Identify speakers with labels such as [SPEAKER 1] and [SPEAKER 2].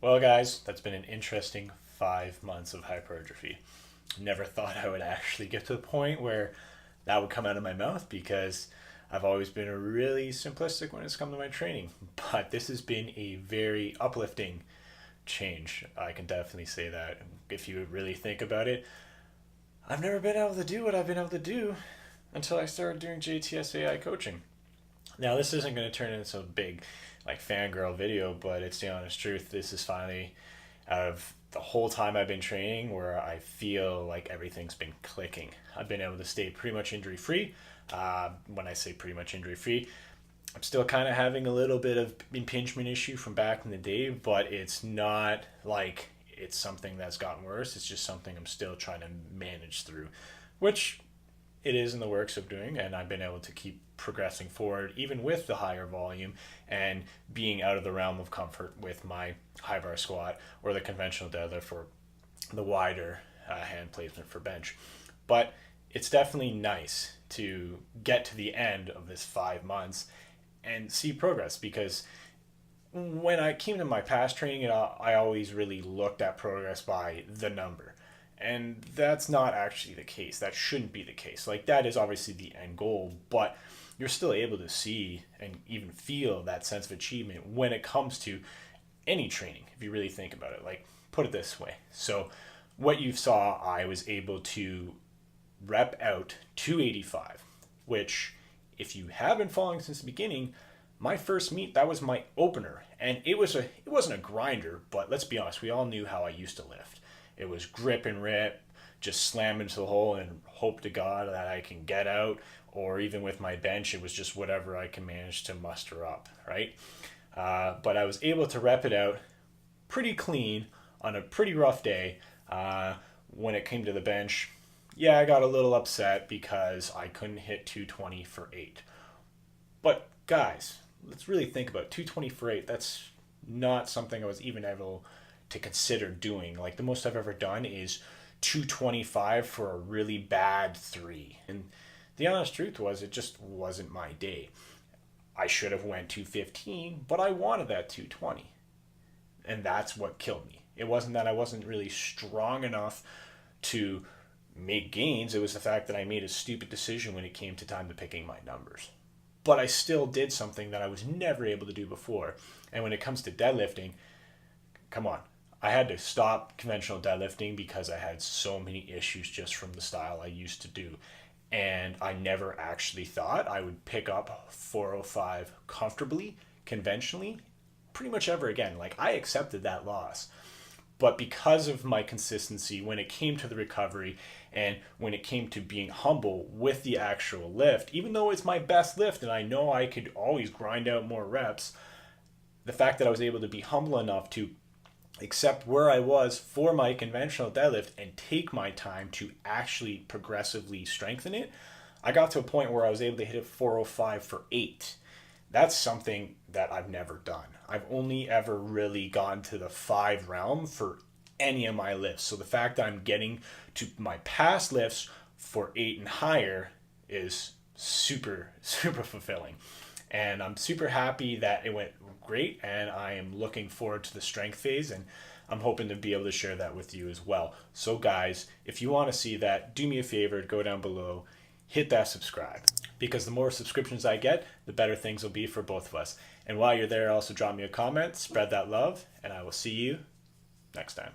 [SPEAKER 1] Well, guys, that's been an interesting 5 months of hypertrophy. Never thought I would actually get to the point where that would come out of my mouth because I've always been a really simplistic when it's come to my training. But this has been a very uplifting change. I can definitely say that. If you really think about it, I've never been able to do what I've been able to do until I started doing JTS A.I coaching. Now, this isn't going to turn into a big like fangirl video, but it's the honest truth. This is finally out of the whole time I've been training where I feel like everything's been clicking. I've been able to stay pretty much injury free. When I say pretty much injury free, I'm still kind of having a little bit of impingement issue from back in the day, but it's not like it's something that's gotten worse. It's just something I'm still trying to manage through, which it is in the works of doing, and I've been able to keep progressing forward even with the higher volume and being out of the realm of comfort with my high bar squat or the conventional deadlift or the wider hand placement for bench. But it's definitely nice to get to the end of this 5 months and see progress, because when I came to my past training, I always really looked at progress by the number. And that's not actually the case. That shouldn't be the case. Like, that is obviously the end goal, but you're still able to see and even feel that sense of achievement when it comes to any training, if you really think about it. Like, put it this way. So, what you saw, I was able to rep out 285, which, if you have been following since the beginning, my first meet, that was my opener, and it wasn't a grinder, but let's be honest, we all knew how I used to lift. It was grip and rip, just slam into the hole and hope to God that I can get out. Or even with my bench, it was just whatever I can manage to muster up, right? But I was able to rep it out pretty clean on a pretty rough day. When it came to the bench, yeah, I got a little upset because I couldn't hit 220 for 8. But guys, let's really think about it. 220 for 8. That's not something I was even able to consider doing. Like, the most I've ever done is 225 for a really bad 3. And the honest truth was, it just wasn't my day. I should have went 215, but I wanted that 220. And that's what killed me. It wasn't that I wasn't really strong enough to make gains. It was the fact that I made a stupid decision when it came to time to picking my numbers. But I still did something that I was never able to do before. And when it comes to deadlifting, come on. I had to stop conventional deadlifting because I had so many issues just from the style I used to do. And I never actually thought I would pick up 405 comfortably, conventionally, pretty much ever again. Like, I accepted that loss. But because of my consistency when it came to the recovery and when it came to being humble with the actual lift, even though it's my best lift and I know I could always grind out more reps, the fact that I was able to be humble enough to accept where I was for my conventional deadlift and take my time to actually progressively strengthen it, I got to a point where I was able to hit a 405 for 8. That's something that I've never done. I've only ever really gone to the 5 realm for any of my lifts. So the fact that I'm getting to my past lifts for 8 and higher is super, super fulfilling. And I'm super happy that it went great, and I am looking forward to the strength phase, and I'm hoping to be able to share that with you as well. So guys, if you want to see that, do me a favor, go down below, hit that subscribe, because the more subscriptions I get, the better things will be for both of us. And while you're there, also drop me a comment, spread that love, and I will see you next time.